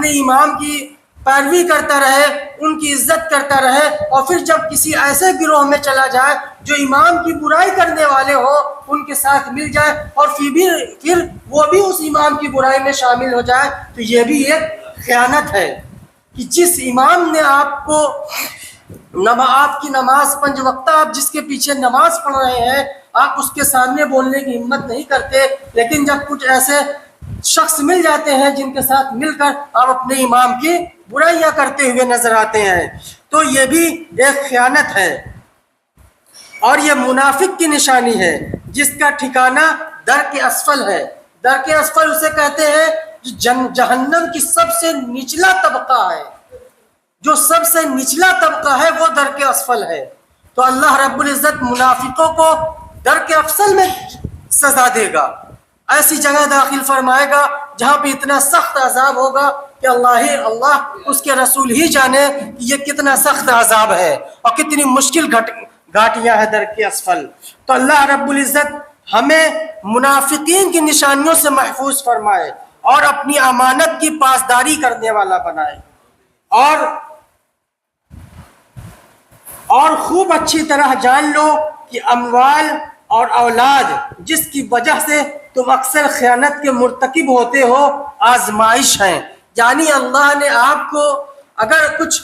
اپنے امام کی پیروی کرتا رہے، ان کی عزت کرتا رہے، اور پھر جب کسی ایسے گروہ میں چلا جائے جو امام کی برائی کرنے والے ہو ان کے ساتھ مل جائے اور پھر وہ بھی اس امام کی برائی میں شامل ہو جائے، تو یہ بھی ایک خیانت ہے کہ جس امام نے آپ کی نماز 5 وقتہ آپ جس کے پیچھے نماز پڑھ رہے ہیں، آپ اس کے سامنے بولنے کی ہمت نہیں کرتے، لیکن جب کچھ ایسے شخص مل جاتے ہیں جن کے ساتھ مل کر آپ اپنے امام کی برائیاں کرتے ہوئے نظر آتے ہیں، تو یہ بھی ایک خیانت ہے، اور یہ منافق کی نشانی ہے جس کا ٹھکانہ درک اسفل ہے۔ درک اسفل اسے کہتے ہیں جو جہنم کی سب سے نچلا طبقہ ہے، جو سب سے نچلا طبقہ ہے وہ درک اسفل ہے۔ تو اللہ رب العزت منافقوں کو درک اسفل میں سزا دے گا، ایسی جگہ داخل فرمائے گا جہاں پہ اتنا سخت عذاب ہوگا کہ اللہ اس کے رسول ہی جانے کہ یہ کتنا سخت عذاب ہے اور کتنی مشکل گھاٹیاں ہیں درک اسفل۔ تو اللہ رب العزت ہمیں منافقین کی نشانیوں سے محفوظ فرمائے اور اپنی امانت کی پاسداری کرنے والا بنائے، اور خوب اچھی طرح جان لو کہ اموال اور اولاد جس کی وجہ سے تم اکثر خیانت کے مرتکب ہوتے ہو آزمائش ہیں، یعنی اللہ نے آپ کو اگر کچھ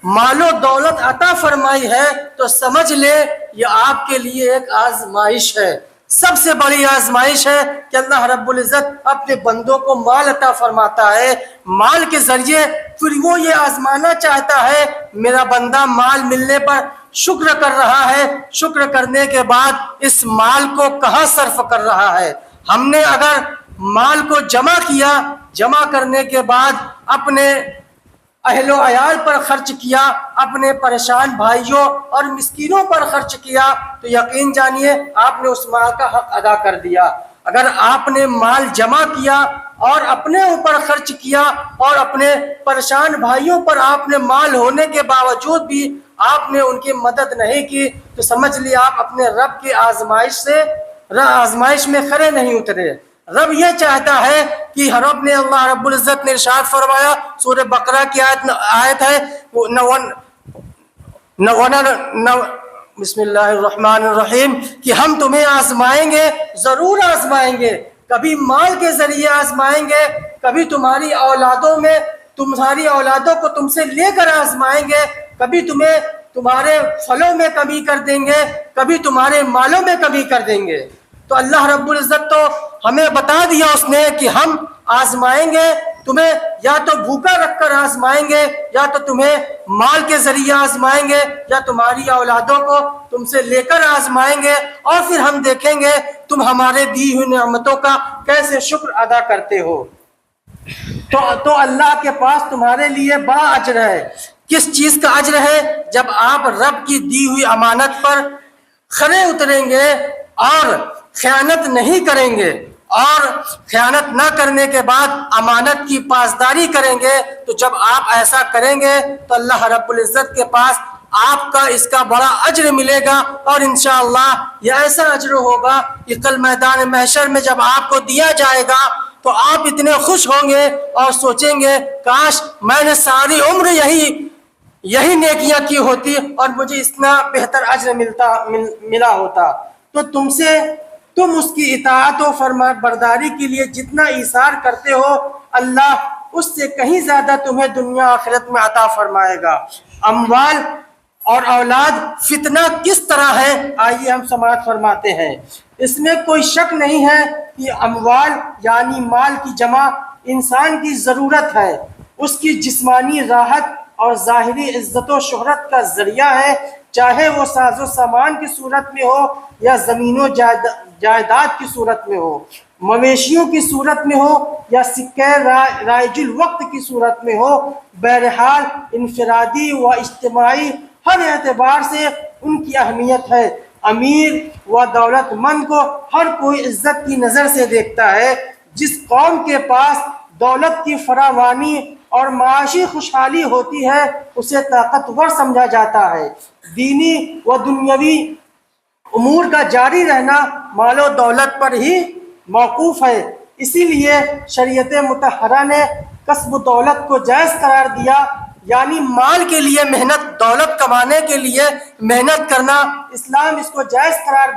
مال و دولت عطا فرمائی ہے تو سمجھ لے یہ آپ کے لیے ایک آزمائش ہے، سب سے بڑی آزمائش ہے کہ اللہ رب العزت اپنے بندوں کو مال عطا فرماتا ہے، مال کے ذریعے پھر وہ یہ آزمانا چاہتا ہے میرا بندہ مال ملنے پر شکر کر رہا ہے، شکر کرنے کے بعد اس مال کو کہاں صرف کر رہا ہے۔ ہم نے اگر مال کو جمع کیا، جمع کرنے کے بعد اپنے اہل و عیال پر خرچ کیا، اپنے پریشان بھائیوں اور مسکینوں پر خرچ کیا، تو یقین جانیے آپ نے اس مال کا حق ادا کر دیا۔ اگر آپ نے مال جمع کیا اور اپنے اوپر خرچ کیا اور اپنے پریشان بھائیوں پر آپ نے مال ہونے کے باوجود بھی آپ نے ان کی مدد نہیں کی، تو سمجھ لیا آپ اپنے رب کی آزمائش میں کھرے نہیں اترے۔ رب یہ چاہتا ہے کہ رب نے اللہ رب العزت نے ارشاد فرمایا، سورہ بقرہ کی آیت ہے بسم اللہ الرحمن الرحیم، کہ ہم تمہیں آزمائیں گے، ضرور آزمائیں گے، کبھی مال کے ذریعے آزمائیں گے، کبھی تمہاری اولادوں کو تم سے لے کر آزمائیں گے، کبھی تمہارے پھلوں میں کمی کر دیں گے، کبھی تمہارے مالوں میں کمی کر دیں گے۔ تو اللہ رب العزت تو ہمیں بتا دیا اس نے کہ ہم آزمائیں گے تمہیں، یا تو بھوکا رکھ کر آزمائیں گے، یا تو تمہیں مال کے ذریعے آزمائیں گے، یا تمہاری اولادوں کو تم سے لے کر آزمائیں گے، اور پھر ہم دیکھیں گے تم ہمارے دی ہوئی نعمتوں کا کیسے شکر ادا کرتے ہو۔ تو اللہ کے پاس تمہارے لیے بڑا اجر ہے۔ کس چیز کا اجر ہے؟ جب آپ رب کی دی ہوئی امانت پر کھرے اتریں گے اور خیانت نہیں کریں گے، اور خیانت نہ کرنے کے بعد امانت کی پاسداری کریں گے، تو جب آپ ایسا کریں گے تو اللہ رب العزت کے پاس آپ کا اس کا بڑا اجر ملے گا، اور انشاءاللہ یہ ایسا اجر ہوگا کہ کل میدان محشر میں جب آپ کو دیا جائے گا تو آپ اتنے خوش ہوں گے اور سوچیں گے کاش میں نے ساری عمر یہی نیکیاں کی ہوتی اور مجھے اتنا بہتر اجر ملا ہوتا۔ تو تم اس کی اطاعت و فرما برداری کے لیے جتنا ایثار کرتے ہو، اللہ اس سے کہیں زیادہ تمہیں دنیا آخرت میں عطا فرمائے گا۔ اموال اور اولاد فتنہ کس طرح ہے، آئیے ہم سماعت فرماتے ہیں۔ اس میں کوئی شک نہیں ہے کہ اموال یعنی مال کی جمع انسان کی ضرورت ہے، اس کی جسمانی راحت اور ظاہری عزت و شہرت کا ذریعہ ہے، چاہے وہ ساز و سامان کی صورت میں ہو یا زمین و جائیداد کی صورت میں ہو، مویشیوں کی صورت میں ہو یا سکہ رائج الوقت کی صورت میں ہو، بہرحال انفرادی و اجتماعی ہر اعتبار سے ان کی اہمیت ہے۔ امیر و دولت مند کو ہر کوئی عزت کی نظر سے دیکھتا ہے۔ جس قوم کے پاس دولت کی فراوانی اور معاشی خوشحالی ہوتی ہے اسے طاقتور سمجھا جاتا ہے۔ دینی و دنیاوی امور کا جاری رہنا مال و دولت پر ہی موقوف ہے، اسی لیے شریعت مطہرہ نے کسب و دولت کو جائز قرار دیا، یعنی مال کے لیے محنت، دولت کمانے کے لیے محنت کرنا، اسلام اس کو جائز قرار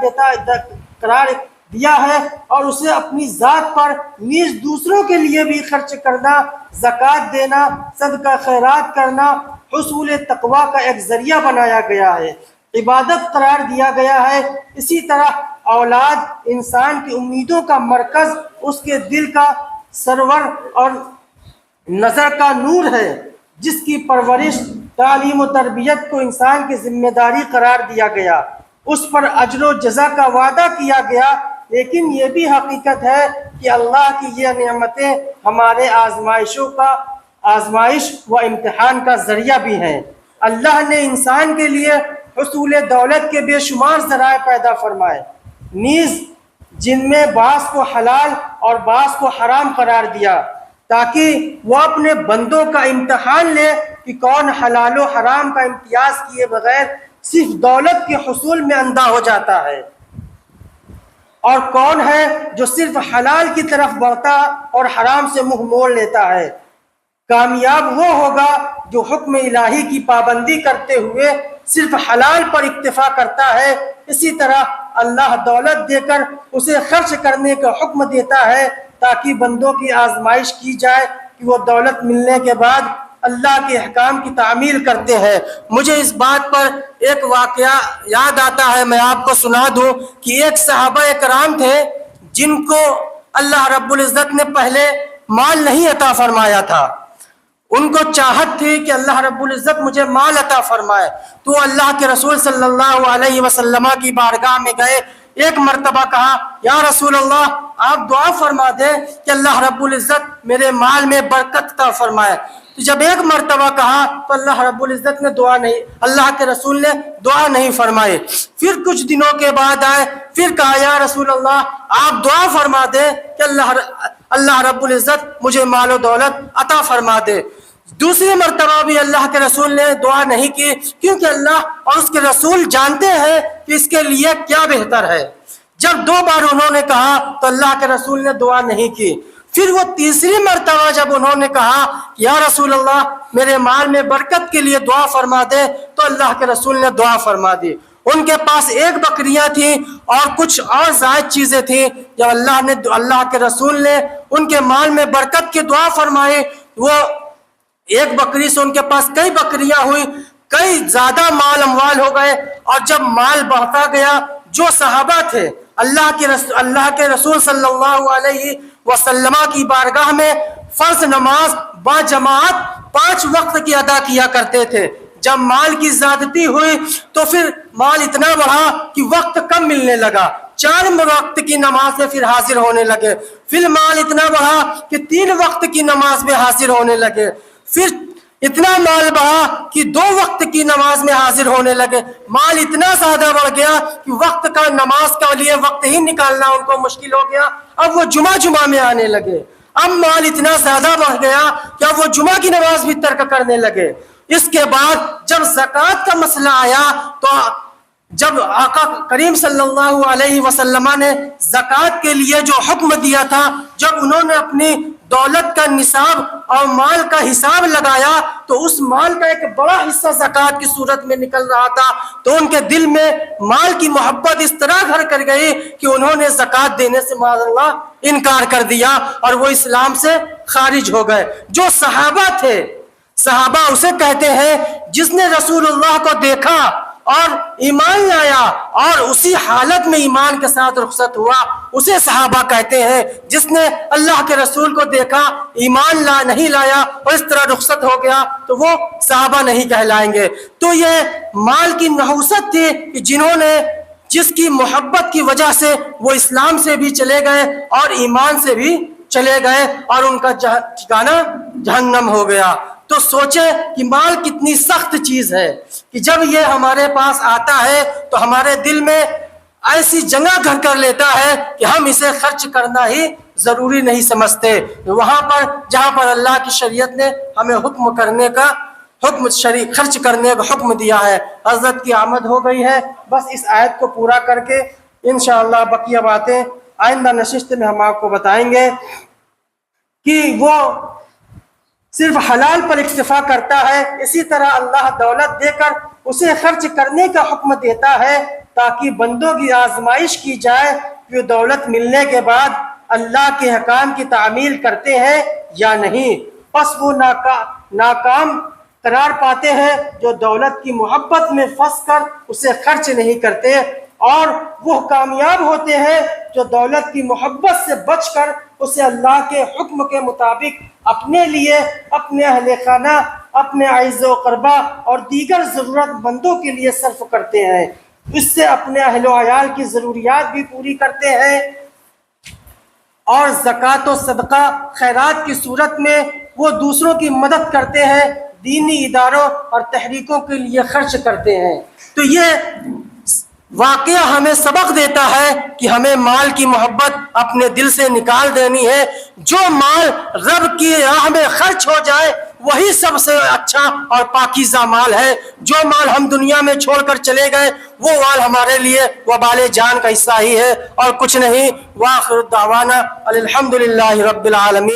دیا ہے، اور اسے اپنی ذات پر نیز دوسروں کے لیے بھی خرچ کرنا، زکوٰۃ دینا، صدقہ خیرات کرنا حصول تقویٰ کا ایک ذریعہ بنایا گیا ہے، عبادت قرار دیا گیا ہے۔ اسی طرح اولاد انسان کی امیدوں کا مرکز، اس کے دل کا سرور اور نظر کا نور ہے، جس کی پرورش، تعلیم و تربیت کو انسان کی ذمہ داری قرار دیا گیا، اس پر اجر و جزا کا وعدہ کیا گیا۔ لیکن یہ بھی حقیقت ہے کہ اللہ کی یہ نعمتیں ہمارے آزمائش و امتحان کا ذریعہ بھی ہیں۔ اللہ نے انسان کے لیے حصول دولت کے بے شمار ذرائع پیدا فرمائے، نیز جن میں بعض کو حلال اور بعض کو حرام قرار دیا، تاکہ وہ اپنے بندوں کا امتحان لے کہ کون حلال و حرام کا امتیاز کیے بغیر صرف دولت کے حصول میں اندھا ہو جاتا ہے، اور کون ہے جو صرف حلال کی طرف بڑھتا اور حرام سے منہ موڑ لیتا ہے۔ کامیاب وہ ہوگا جو حکم الہی کی پابندی کرتے ہوئے صرف حلال پر اکتفا کرتا ہے۔ اسی طرح اللہ دولت دے کر اسے خرچ کرنے کا حکم دیتا ہے، تاکہ بندوں کی آزمائش کی جائے کہ وہ دولت ملنے کے بعد اللہ کے احکام کی تعمیل کرتے ہیں۔ مجھے اس بات پر ایک واقعہ یاد آتا ہے، میں آپ کو سنا دوں کہ ایک صحابہ کرام تھے جن کو اللہ رب العزت نے پہلے مال نہیں عطا فرمایا تھا۔ ان کو چاہت تھی کہ اللہ رب العزت مجھے مال عطا فرمائے، تو اللہ کے رسول صلی اللہ علیہ وسلم کی بارگاہ میں گئے، ایک مرتبہ کہا یا رسول اللہ آپ دعا فرما دیں کہ اللہ رب العزت میرے مال میں برکت عطا فرمائے۔ تو جب ایک مرتبہ کہا تو اللہ رب العزت نے اللہ کے رسول نے دعا نہیں فرمائے۔ پھر کچھ دنوں کے بعد آئے، پھر کہا یا رسول اللہ آپ دعا فرما دیں کہ اللہ رب العزت مجھے مال و دولت عطا فرما دے۔ دوسری مرتبہ بھی اللہ کے رسول نے دعا نہیں کی، کیونکہ اللہ اور اس کے رسول جانتے ہیں کہ اس کے لیے کیا بہتر ہے۔ جب دو بار انہوں نے کہا تو اللہ کے رسول نے دعا نہیں کی۔ پھر وہ تیسری مرتبہ جب انہوں نے کہا کہ یا رسول اللہ میرے مال میں برکت کے لیے دعا فرما دے، تو اللہ کے رسول نے دعا فرما دی۔ ان کے پاس ایک بکریاں تھیں اور کچھ اور زائد چیزیں تھیں، جب اللہ کے رسول نے ان کے مال میں برکت کی دعا فرمائی، وہ ایک بکری سے ان کے پاس کئی بکریاں ہوئی، کئی زیادہ مال اموال ہو گئے، اور جب مال بڑھتا گیا، جو صحابہ تھے اللہ کے رسول صلی اللہ علیہ وسلم کی بارگاہ میں فرض نماز با جماعت 5 وقت کی ادا کیا کرتے تھے، جب مال کی زیادتی ہوئی تو پھر مال اتنا بڑھا کہ وقت کم ملنے لگا، 4 وقت کی نماز میں پھر حاضر ہونے لگے، پھر مال اتنا بڑھا کہ 3 وقت کی نماز میں حاضر ہونے لگے، پھر اتنا مال بڑھا کہ 2 وقت کی نماز میں حاضر ہونے لگے۔ مال اتنا زیادہ بڑھ گیا کہ وقت کا نماز کے لیے وقت ہی نکالنا ان کو مشکل ہو گیا، اب وہ جمعہ میں آنے لگے۔ اب مال اتنا زیادہ بڑھ گیا کہ اب وہ جمعہ کی نماز بھی ترک کرنے لگے۔ اس کے بعد جب زکوٰۃ کا مسئلہ آیا تو جب آقا کریم صلی اللہ علیہ وسلم نے زکوٰۃ کے لیے جو حکم دیا تھا، جب انہوں نے اپنی دولت کا نصاب اور مال کا حساب لگایا تو اس مال کا ایک بڑا حصہ زکوٰۃ کی صورت میں نکل رہا تھا، تو ان کے دل میں مال کی محبت اس طرح گھر کر گئی کہ انہوں نے زکوٰۃ دینے سے معاذ اللہ انکار کر دیا اور وہ اسلام سے خارج ہو گئے۔ جو صحابہ تھے، صحابہ اسے کہتے ہیں جس نے رسول اللہ کو دیکھا اور ایمان لایا اور اسی حالت میں ایمان کے ساتھ رخصت ہوا، اسے صحابہ کہتے ہیں۔ جس نے اللہ کے رسول کو دیکھا، ایمان نہیں لایا اور اس طرح رخصت ہو گیا تو وہ صحابہ نہیں کہلائیں گے۔ تو یہ مال کی نحوست تھی کہ جس کی محبت کی وجہ سے وہ اسلام سے بھی چلے گئے اور ایمان سے بھی چلے گئے اور ان کا ٹھکانہ جہنم ہو گیا۔ تو سوچیں کہ مال کتنی سخت چیز ہے کہ جب یہ ہمارے پاس آتا ہے تو ہمارے دل میں ایسی جگہ گھر کر لیتا ہے کہ ہم اسے خرچ کرنا ہی ضروری نہیں سمجھتے۔ وہاں پر جہاں پر اللہ کی شریعت نے ہمیں خرچ کرنے کا حکم دیا ہے۔ حضرت کی آمد ہو گئی ہے، بس اس آیت کو پورا کر کے انشاءاللہ بقیہ باتیں آئندہ نشست میں ہم آپ کو بتائیں گے کہ وہ صرف حلال پر اکتفا کرتا ہے، اسی طرح اللہ دولت دے کر اسے خرچ کرنے کا حکم دیتا ہے تاکہ بندوں کی آزمائش کی جائے کہ وہ دولت ملنے کے بعد اللہ کے حکام کی تعمیل کرتے ہیں یا نہیں۔ پس وہ ناکام قرار پاتے ہیں جو دولت کی محبت میں پھنس کر اسے خرچ نہیں کرتے، اور وہ کامیاب ہوتے ہیں جو دولت کی محبت سے بچ کر اسے اللہ کے حکم کے مطابق اپنے لیے، اپنے اہل خانہ، اپنے اعز و اقربا اور دیگر ضرورت مندوں کے لیے صرف کرتے ہیں، اس سے اپنے اہل و عیال کی ضروریات بھی پوری کرتے ہیں، اور زکوٰۃ و صدقہ خیرات کی صورت میں وہ دوسروں کی مدد کرتے ہیں، دینی اداروں اور تحریکوں کے لیے خرچ کرتے ہیں۔ تو یہ واقعہ ہمیں سبق دیتا ہے کہ ہمیں مال کی محبت اپنے دل سے نکال دینی ہے۔ جو مال رب کی راہ میں خرچ ہو جائے وہی سب سے اچھا اور پاکیزہ مال ہے۔ جو مال ہم دنیا میں چھوڑ کر چلے گئے وہ مال ہمارے لیے وبال جان کا حصہ ہی ہے اور کچھ نہیں۔ وآخر دعوانا الحمدللہ رب العالمین۔